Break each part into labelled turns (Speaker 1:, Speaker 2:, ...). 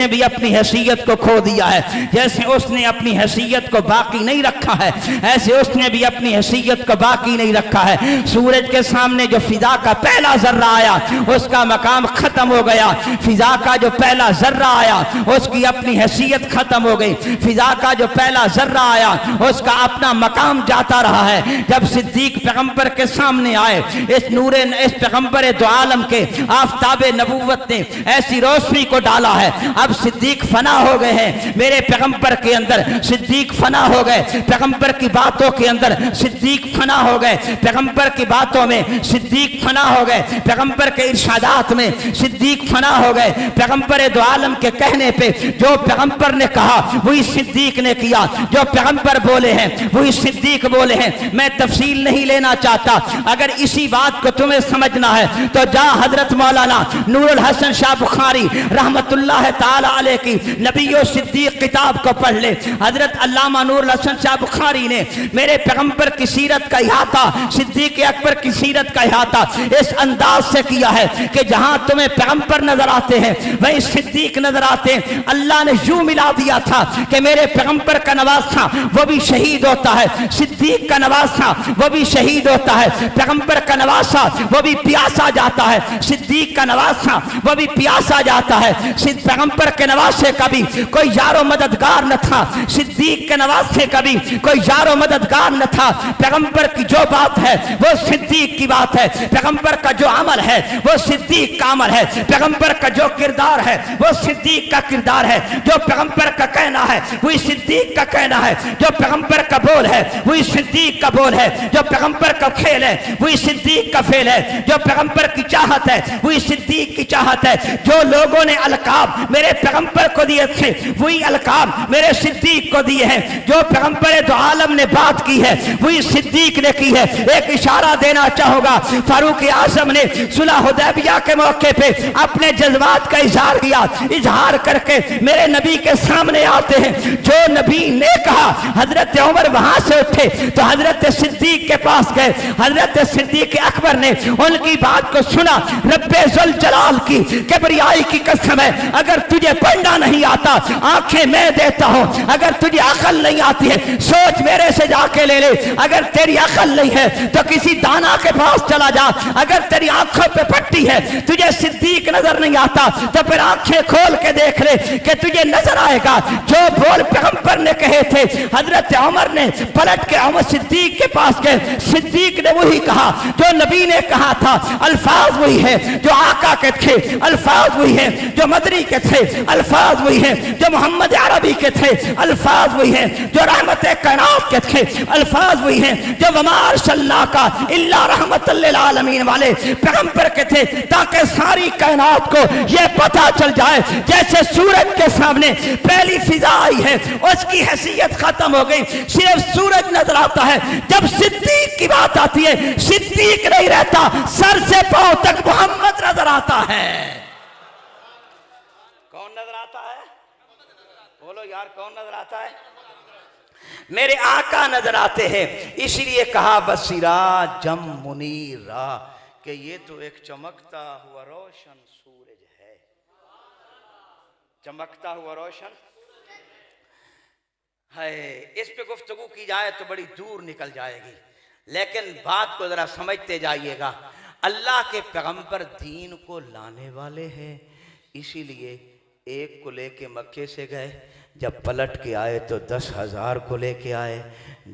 Speaker 1: نے بھی اپنی حیثیت کو کھو دیا ہے، جیسے اس نے اپنی حیثیت کو باقی نہیں رکھا ہے ایسے اس نے بھی اپنی حیثیت کو باقی نہیں رکھا ہے۔ سورج کے سامنے جو فضا کا پہلا ذرہ آیا اس کا مقام ختم ہو گیا، فضا کا جو پہلا ذرہ آیا اس کی اپنی حیثیت ختم ہو گئی، فضا کا جو پہلا ذرہ آیا اس کا اپنا مقام جاتا رہا ہے۔ جب صدیق پیغمبر کے سامنے آئے، اس پیغمبر دو عالم کے آفتاب نبوت نے ایسی روشنی کو ڈالا ہے، اب صدیق فنا ہو گئے ہیں میرے پیغمبر کے اندر، صدیق فنا ہو گئے پیغمبر کی باتوں کے اندر، صدیق فنا ہو گئے پیغمبر کی باتوں میں، صدیق فنا ہو گئے پیغمبر کے ارشادات میں، صدیق فنا ہو گئے پیغمبر دو عالم کے کہنے پہ۔ جو پیغمبر نے کہا وہی صدیق نے کیا، جو پیغمبر بولے ہیں وہی صدیق بولے ہیں۔ میں تفصیل نہیں لینا چاہتا، اگر اسی بات کو تمہیں سمجھنا ہے تو جا حضرت مولانا نور الحسن شاہ بخاری رحمت اللہ تعالی علیہ کی نبی و صدیق کتاب کو پڑھ لے۔ حضرت علامہ نور الحسن شاہ بخاری نے میرے پیغمبر کی سیرت کا احاطہ، صدیق اکبر کی سیرت کا احاطہ اس انداز سے کیا ہے کہ جہاں تمہیں پیغمبر نظر آتے ہیں وہیں صدیق نظر آتے ہیں۔ اللہ نے یوں ملا دیا تھا کہ میرے پیغمبر کا نواز تھا وہ بھی شہید ہوتا ہے، صدیق کا نواز تھا وہ بھی شہید ہوتا ہے، پیغمبر کا نواز تھا وہ بھی پیاسا جاتا ہے، صدیق کا نواز تھا وہ بھی پیاسا جاتا ہے۔ پیغمبر کے نواز سے کبھی کوئی یار و مددگار نہ تھا، صدیق کے نواز سے کبھی کوئی یار و مددگار نہ تھا۔ پیغمبر کی جو بات ہے وہ صدیق کی بات ہے، پیغمبر کا جو عمل ہے وہ صدیق کا عمل ہے، پیغمبر کا جو کردار ہے وہ صدیق کا کردار ہے، جو پیغمبر کا کہنا ہے وہی صدیق کا کہنا ہے، جو پیغمبر کا بول ہے وہی صدیق کا بول ہے، جو پیغمبر کا کھیل ہے وہی صدیق کا کھیل ہے، جو پیغمبر کی چاہت ہے وہی صدیق کی چاہت ہے۔ جو لوگوں نے القاب میرے پیغمبر کو دیے تھے وہی القاب میرے صدیق کو دیے ہیں، جو پیغمبر دو عالم نے بات کی ہے وہی صدیق نے کی ہے۔ ایک اشارہ دینا چاہوں گا، فاروق اعظم نے صلح حدیبیہ کے موقع پہ اپنے جذبات کا اظہار کیا، اظہار کر کے میرے نبی کے سامنے آتے ہیں۔ جو نبی نے کہا حضرت عمر وہاں سے اٹھے تو حضرت صدیق کے پاس گئے، حضرت صدیق اکبر نے ان کی بات کو سنا۔ رب ذوالجلال کی کبریائی کی قسم ہے، اگر تجھے پڑھنا نہیں آتا آنکھیں میں دیتا ہوں، اگر تجھے عقل نہیں آتی ہے سوچ میرے سے جا کے لے لے، اگر تیری عقل نہیں ہے تو کسی دانا کے پاس چلا جا، اگر تیری آنکھوں پہ پٹی ہے تجھے صدیق نظر نہیں آتا تو پھر آنکھیں کھول کے دیکھ لے کہ تجھے نظر آئے گا۔ جو بول پیغمبر نے کہے تھے حضرت عمر نے پلٹ کے عمر صدیق کے پاس گئے، صدیق نے وہی کہا جو نبی نے کہا تھا، الفاظ وہی ہے جو آقا کے تھے، الفاظ وہی ہے جو مدنی کے تھے، الفاظ وہی ہیں جو محمد عربی کے تھے، الفاظ وہی ہیں جو رحمت کائنات کے تھے، الفاظ وہی ہیں جو وما ارسلناک الا رحمت للعالمین والے پیغمبر کے تھے، تاکہ ساری کائنات کو یہ پتہ چل جائے جیسے سورج کے سامنے پہلی فضا آئی ہے اس کی حیثیت ختم ہو گئی، صرف سورج نظر آتا ہے۔ جب صدیق کی بات آتی ہے صدیق نہیں رہتا، سر سے پاؤں تک محمد نظر آتا ہے۔ کون نظر آتا ہے؟ بولو یار کون نظر آتا ہے؟ میرے آقا نظر آتے ہیں، اس لیے کہا بسراجم منیرا کہ یہ تو ایک چمکتا ہوا روشن سورج ہے، چمکتا ہوا روشن ہے۔ اس پہ گفتگو کی جائے تو بڑی دور نکل جائے گی، لیکن بات کو ذرا سمجھتے جائیے گا۔ اللہ کے پیغمبر دین کو لانے والے ہیں، اسی لیے ایک کو لے کے مکے سے گئے، جب پلٹ کے آئے تو 10,000 کو لے کے آئے،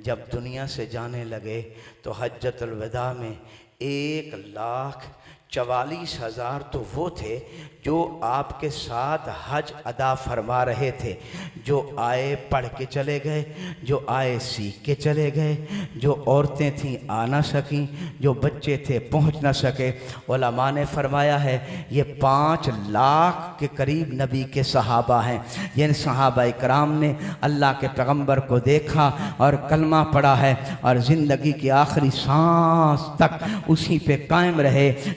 Speaker 1: جب دنیا سے جانے لگے تو حجۃ الوداع میں 1,44,000 تو وہ تھے جو آپ کے ساتھ حج ادا فرما رہے تھے، جو آئے پڑھ کے چلے گئے، جو آئے سیکھ کے چلے گئے، جو عورتیں تھیں آ نہ سکیں، جو بچے تھے پہنچ نہ سکے۔ علماء نے فرمایا ہے یہ 5 لاکھ کے قریب نبی کے صحابہ ہیں، یہ صحابہ کرام نے اللہ کے پیغمبر کو دیکھا اور کلمہ پڑھا ہے، اور زندگی کی آخری سانس تک اسی پہ قائم رہے۔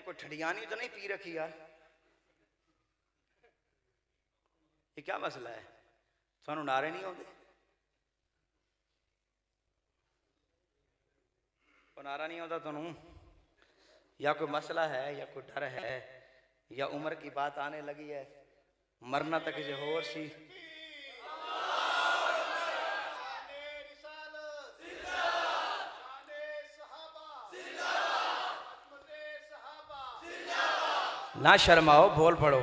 Speaker 1: نے کوئی ٹھڈیانی تو نہیں پی رکھی یار؟ یہ کیا مسئلہ ہے؟ سانو نعرے نہیں ہوتے؟ وہ نعرہ نہیں ہوتا تو یا کوئی مسئلہ ہے یا کوئی ڈر ہے یا عمر کی بات آنے لگی ہے، مرنا تک کسی اور سی؟ نہ شرماؤ، بول پڑو۔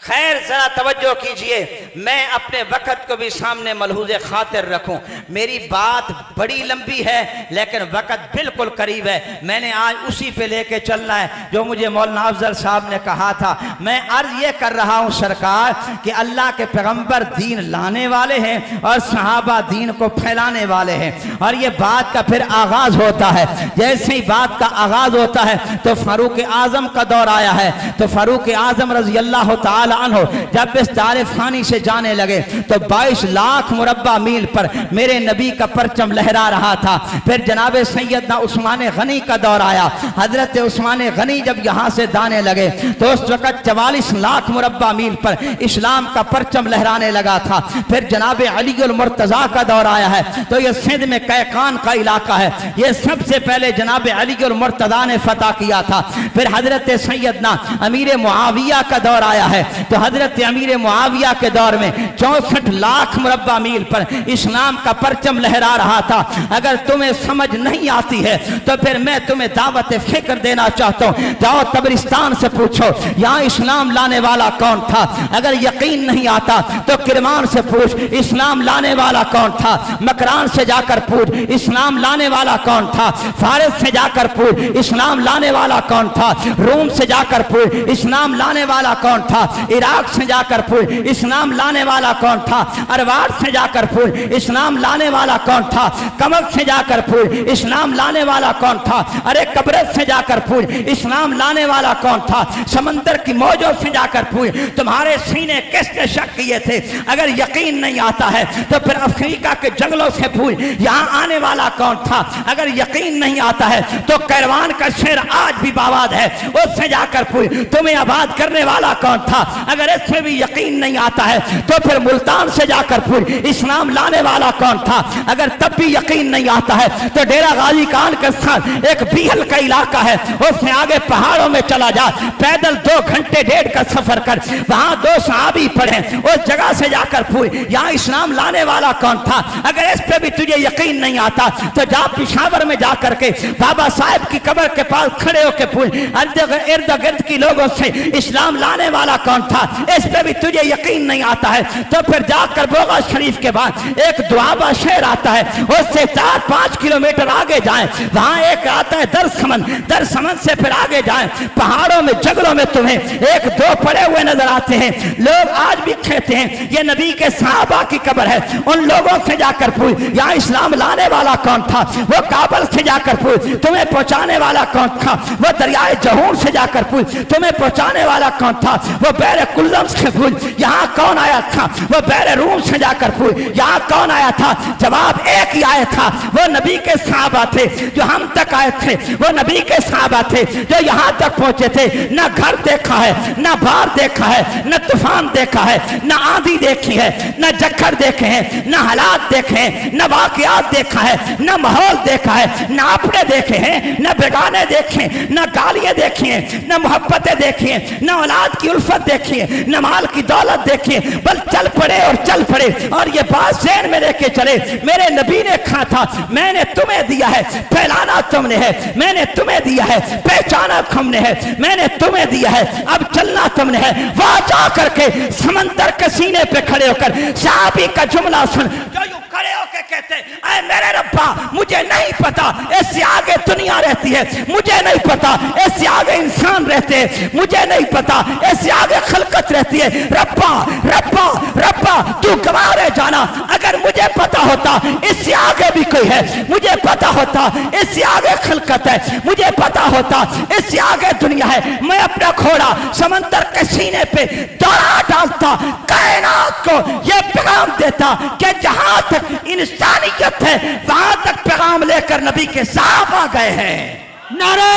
Speaker 1: خیر ذرا توجہ کیجئے، میں اپنے وقت کو بھی سامنے ملحوظ خاطر رکھوں۔ میری بات بڑی لمبی ہے لیکن وقت بالکل قریب ہے، میں نے آج اسی پہ لے کے چلنا ہے جو مجھے مولانا افضل صاحب نے کہا تھا۔ میں عرض یہ کر رہا ہوں سرکار کہ اللہ کے پیغمبر دین لانے والے ہیں اور صحابہ دین کو پھیلانے والے ہیں، اور یہ بات کا پھر آغاز ہوتا ہے۔ جیسے ہی بات کا آغاز ہوتا ہے تو فاروق اعظم کا دور آیا ہے، تو فاروق اعظم رضی اللہ تعالی عنہ جب اس دار فانی سے جانے لگے تو 22 لاکھ مربع میل پر میرے نبی کا پرچم لہرا رہا تھا۔ پھر جناب سیدنا عثمان غنی کا دور آیا، حضرت عثمان غنی جب یہاں سے جانے لگے تو اس وقت 44 لاکھ مربع میل پر اسلام کا پرچم لہرانے لگا تھا۔ پھر جناب علی المرتضیٰ کا دور آیا ہے، تو یہ سندھ میں قیقان کا علاقہ ہے، یہ سب سے پہلے جناب علی المرتضیٰ نے فتح کیا تھا۔ پھر حضرت سیدنا امیر معاویہ کا دور آیا ہے، تو حضرت امیر معاویہ کے دور میں 64 لاکھ مربع میل پر اسلام کا پرچم لہرا رہا تھا۔ اگر تمہیں سمجھ نہیں آتی ہے تو پھر میں تمہیں دعوت فکر دینا چاہتا ہوں، جاؤ تبرستان سے پوچھو یہاں اسلام لانے والا کون تھا۔ اگر یقین نہیں آتا تو کرمان سے پوچھ اسلام لانے والا کون تھا، مکران سے جا کر پوچھ اسلام لانے والا کون تھا، فارس سے جا کر پوچھ اسلام لانے والا کون تھا، روم سے جا کر پوچھ اسلام لانے والا کون تھا، عراق سے جا کر پوچھ اسلام لانے والا کون تھا، اروار سے جا کر پوچھ اسلام لانے والا کون تھا، کمک سے جا کر پوچھ اسلام لانے والا کون تھا، ارے قبرت سے جا کر پوچھ اسلام لانے والا کون تھا، سمندر کی موجوں سے جا کر پوچھ تمہارے سینے کس نے شک کیے تھے۔ اگر یقین نہیں آتا ہے تو پھر افریقہ کے جنگلوں سے پوچھ یہاں آنے والا کون تھا۔ اگر یقین نہیں آتا ہے تو کیروان کا شہر آج بھی آباد ہے، اس سے جا کر پوچھ تمہیں آباد کرنے والا کون تھا۔ اگر اس میں بھی یقین نہیں آتا ہے تو پھر ملتان سے جا کر پوچھ اسلام لانے والا کون تھا۔ اگر تب بھی یقین نہیں آتا ہے تو ڈیرہ غازی کان کے ساتھ ایک بیہل کا علاقہ ہے، اس میں آگے پہاڑوں میں چلا جا، پیدل 2 گھنٹے 1.5 کا سفر کر، وہاں 2 صحابی پڑھیں، اس جگہ سے جا کر پوچھ یہاں اسلام لانے والا کون تھا۔ اگر اس پہ بھی تجھے یقین نہیں آتا تو جا پشاور میں جا کر کے بابا صاحب کی قبر کے پاس کھڑے ہو کے پوچھ ارد گرد کی لوگوں سے اسلام لانے والا کون تھا۔ اس پہ بھی تجھے یقین نہیں آتا ہے تو پھر جا کر بوغا شریف کے بعد ایک دوابہ شہر آتا ہے، اس سے 4-5 کلومیٹر آگے جائیں، وہاں ایک آتا ہے در سمن سے پھر آگے جائیں، پہاڑوں میں جنگلوں میں تمہیں 1-2 پڑے ہوئے نظر آتے ہیں۔ لوگ آج بھی کہتے ہیں یہ نبی کے صحابہ کی قبر ہے، ان لوگوں سے جا کر پوچھ یہاں اسلام لانے والا کون تھا۔ وہ کابل سے جا کر پوچھ تمہیں پہنچانے والا کون تھا۔ وہ دریائے جہور سے جا کر پوچھ تمہیں پہنچانے والا کون تھا۔ وہ بحر کلزم سے پوچھ یہاں کون آیا تھا۔ وہ بحر روم سے جا کر پوچھ یہاں کون آیا تھا۔ جواب ایک ہی آیا تھا، وہ نبی کے صحابہ تھے جو ہم تک آئے تھے، وہ نبی کے صحابہ تھے جو یہاں تک پہنچے تھے۔ نہ گھر دیکھا ہے، نہ بار دیکھا ہے، نہ طوفان دیکھا ہے، نہ آندھی دیکھی ہے، نہ جکھر دیکھے ہیں، نہ حالات دیکھے ہیں، نہ واقعات دیکھا ہے، نہ ماحول دیکھا ہے، نہ اپنے دیکھے ہیں، نہ بیگانے دیکھے، نہ گالیاں دیکھی ہیں، نہ محبتیں دیکھی ہیں، نہ اولاد کی الفت دیکھی ہے، نہ مال کی دولت دیکھی ہے، بل چل پڑے اور چل پڑے۔ اور یہ بات ذہن میں لے کے چلے، میرے نبی نے کہا تھا میں نے تمہیں دیا ہے پھیلانا تم نے ہے، میں نے تمہیں دیا ہے پہچانا تم نے ہے، میں نے تمہیں دیا ہے اب چلنا تم نے ہے۔ وہاں جا کر کے سمندر کے سینے پہ کھڑے ہو کر صحابی کا جملہ سن جو یوں کھڑے ہو کے کہتے اے اے میرے ربا مجھے نہیں پتا اس سے آگے دنیا رہتی ہے، مجھے نہیں پتا اس سے آگے انسان رہتے ہیں، مجھے نہیں پتا اس سے آگے خلقت رہتی ہے، ربا ربا ربا تو گواہ رہ جانا، اگر مجھے پتا ہوتا اس سے آگے بھی کوئی ہے، مجھے پتا ہوتا اس سے آگے خلقت ہے، مجھے پتا ہوتا اس سے آگے دنیا ہے، میں اپنا گھوڑا سمندر کے سینے پہ دوڑا ڈالتا، کائنات کو یہ پیغام دیتا کہ جہاں تک انسانیت ہے وہاں تک پیغام لے کر نبی کے صحابہ گئے ہیں۔
Speaker 2: نعرہ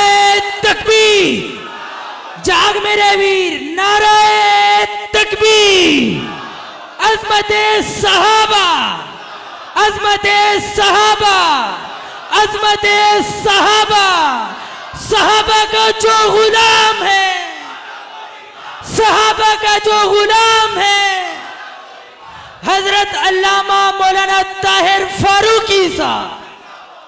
Speaker 2: تکبیر، جاگ میرے ویر، نعرہ تکبیر، عظمت صحابہ، عظمت صحابہ، عظمت صحابہ، صحابہ کا جو غلام ہے، صحابہ کا جو غلام ہے، حضرت علامہ مولانا طاہر فاروقی صاحب۔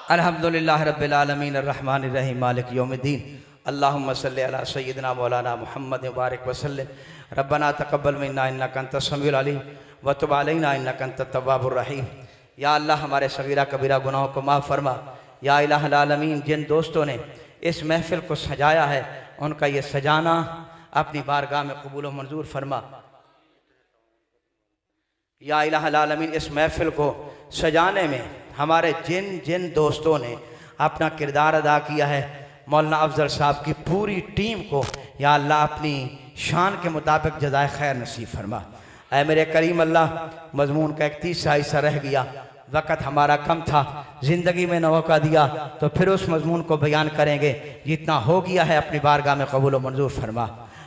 Speaker 1: الحمدللہ رب العالمین الرحمن الرحیم مالک یوم الدین، اللہم صلی علی سیدنا مولانا محمد مبارک وسلم، ربنا تقبل منا انک انت السمیع العلیم وتب علینا انک انت التواب الرحیم۔ یا اللہ ہمارے صغیرہ کبیرہ گناہوں کو معاف فرما۔ یا الہ العالمین جن دوستوں نے اس محفل کو سجایا ہے ان کا یہ سجانا اپنی بارگاہ میں قبول و منظور فرما۔ یا الہ العالمین اس محفل کو سجانے میں ہمارے جن جن دوستوں نے اپنا کردار ادا کیا ہے، مولانا افضل صاحب کی پوری ٹیم کو یا اللہ اپنی شان کے مطابق جزائے خیر نصیب فرما۔ اے میرے کریم اللہ، مضمون کا 31 حصہ رہ گیا، وقت ہمارا کم تھا، زندگی میں موقع دیا تو پھر اس مضمون کو بیان کریں گے، جتنا ہو گیا ہے اپنی بارگاہ میں قبول و منظور فرما۔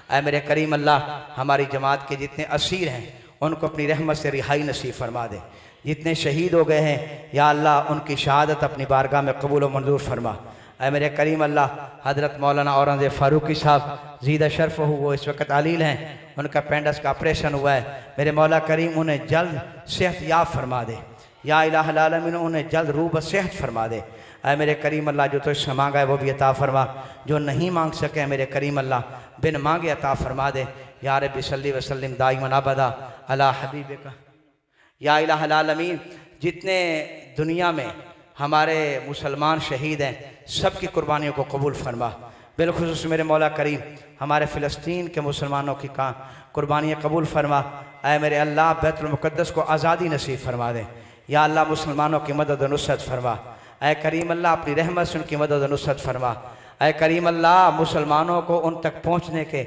Speaker 1: اے میرے کریم اللہ، ہماری جماعت کے جتنے اسیر ہیں ان کو اپنی رحمت سے رہائی نصیب فرما دے، جتنے شہید ہو گئے ہیں یا اللہ ان کی شہادت اپنی بارگاہ میں قبول و منظور فرما۔ اے میرے کریم اللہ، حضرت مولانا اورنگزیب فاروقی صاحب زیدہ شرف ہو، وہ اس وقت علیل ہیں، ان کا پینڈس کا آپریشن ہوا ہے، میرے مولا کریم انہیں جلد صحت یاب فرما دے۔ یا الہ العالمین انہیں جلد روح صحت فرما دے۔ اے میرے کریم اللہ، جو تجھ سے مانگا ہے وہ بھی عطا فرما، جو نہیں مانگ سکے میرے کریم اللہ بن مانگے عطا فرما دے۔ یا رب صلی وسلم دائما ابدا علی حبیبک۔ یا الہ العالمین جتنے دنیا میں ہمارے مسلمان شہید ہیں سب کی قربانیوں کو قبول فرما، بالخصوص میرے مولا کریم ہمارے فلسطین کے مسلمانوں کی قربانیاں قبول فرما۔ اے میرے اللہ بیت المقدس کو آزادی نصیب فرما دے۔ یا اللہ مسلمانوں کی مدد و نصرت فرما۔ اے کریم اللہ اپنی رحمت سے ان کی مدد و نصرت فرما۔ اے کریم اللہ مسلمانوں کو ان تک پہنچنے کے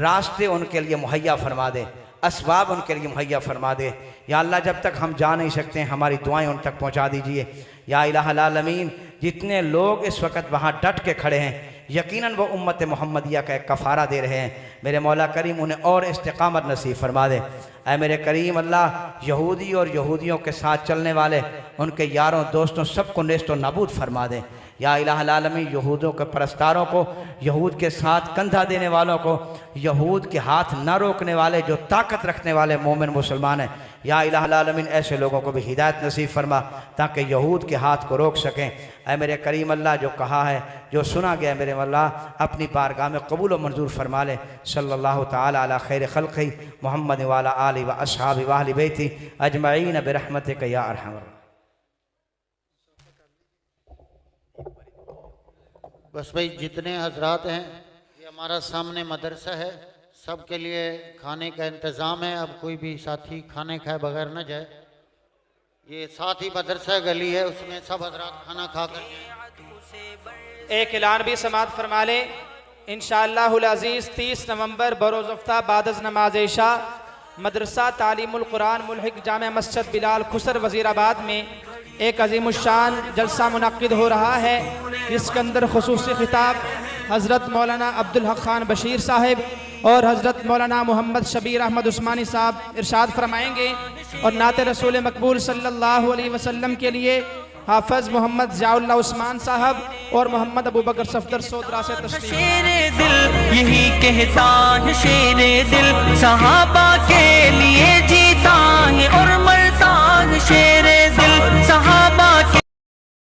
Speaker 1: راستے ان کے لیے مہیا فرما دے، اسباب ان کے لیے مہیا فرما دے۔ یا اللہ جب تک ہم جا نہیں سکتے ہماری دعائیں ان تک پہنچا دیجئے۔ یا الہ العالمین جتنے لوگ اس وقت وہاں ڈٹ کے کھڑے ہیں یقیناً وہ امت محمدیہ کا ایک کفارہ دے رہے ہیں، میرے مولا کریم انہیں اور استقامت نصیب فرما دے۔ اے میرے کریم اللہ یہودی اور یہودیوں کے ساتھ چلنے والے ان کے یاروں دوستوں سب کو نیست و نابود فرما دے۔ یا الہ العالمین یہودوں کے پرستاروں کو، یہود کے ساتھ کندھا دینے والوں کو، یہود کے ہاتھ نہ روکنے والے جو طاقت رکھنے والے مومن مسلمان ہیں، یا الہ العالمین ایسے لوگوں کو بھی ہدایت نصیب فرما تاکہ یہود کے ہاتھ کو روک سکیں۔ اے میرے کریم اللہ جو کہا ہے جو سنا گیا میرے اللہ اپنی بارگاہ میں قبول و منظور فرما لے۔ صلی اللہ تعالی علی خیر خلقہ محمد وعلی آلہ و اصحابہ و اہل بیتہ اجمعین برحمتک یا ارحم الراحمین۔
Speaker 3: بس بھائی جتنے حضرات ہیں یہ ہمارا سامنے مدرسہ ہے، سب کے لیے کھانے کا انتظام ہے، اب کوئی بھی ساتھی کھانے کھائے بغیر نہ جائے۔ یہ ساتھ ہی مدرسہ گلی ہے، اس میں سب حضرات کھانا کھا کر
Speaker 2: ایک اعلان بھی سماعت فرما لیں۔ انشاءاللہ العزیز 30 نومبر بروز ہفتہ بعد از نماز عشاء مدرسہ تعلیم القرآن ملحق جامع مسجد بلال کھسر وزیر آباد میں ایک عظیم الشان جلسہ منعقد ہو رہا ہے، جس کے اندر خصوصی خطاب حضرت مولانا عبدالحق خان بشیر صاحب اور حضرت مولانا محمد شبیر احمد عثمانی صاحب ارشاد فرمائیں گے، اور نعت رسول مقبول صلی اللہ علیہ وسلم کے لیے حافظ محمد ضیاء اللہ عثمان صاحب اور محمد ابو بکر صفدر سودرا سے تشریف۔
Speaker 4: شیر دل یہی کہتا ہے، شیر دل صحابہ کے لیے جی